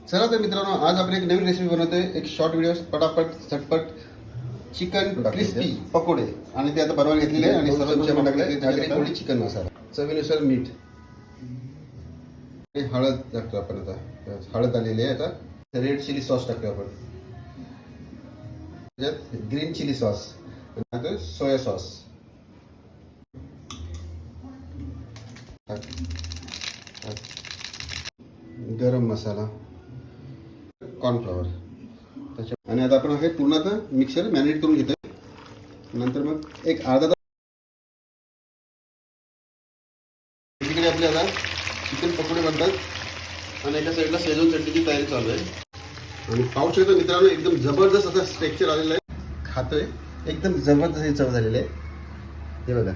चला तर मित्रांनो, आज आपण एक नवीन रेसिपी बनवतोय. एक शॉर्ट व्हिडिओ, पटापट झटपट चिकन क्रिस्पी पकोडे. आणि ते आता बनवायला घेतलेले आहे आणि सर्व टाकले थोडी चिकन मसाला, चवीनुसार मीठ, हळद टाकतो आपण. आता हळद आलेली आहे. आता रेड चिली सॉस टाकतो आपण, त्याच्यात ग्रीन चिली सॉस, आता सोया सॉस, गरम मसाला, कॉर्नफ्लॉवर त्याच्या. आणि आता आपण हे पूर्ण आता मिक्सर मॅरिनेट करून घेतोय. नंतर मग एक अर्धा तास इकडे आपले आता चिकन पकोडे बनतात आणि एका साईडला शेजवान चटणीची तयारी चालू आहे. आणि पाहू शकतो मित्रांनो, एकदम जबरदस्त असा स्ट्रक्चर आलेला आहे. खातोय एकदम जबरदस्त चव झालेली आहे. हे बघा,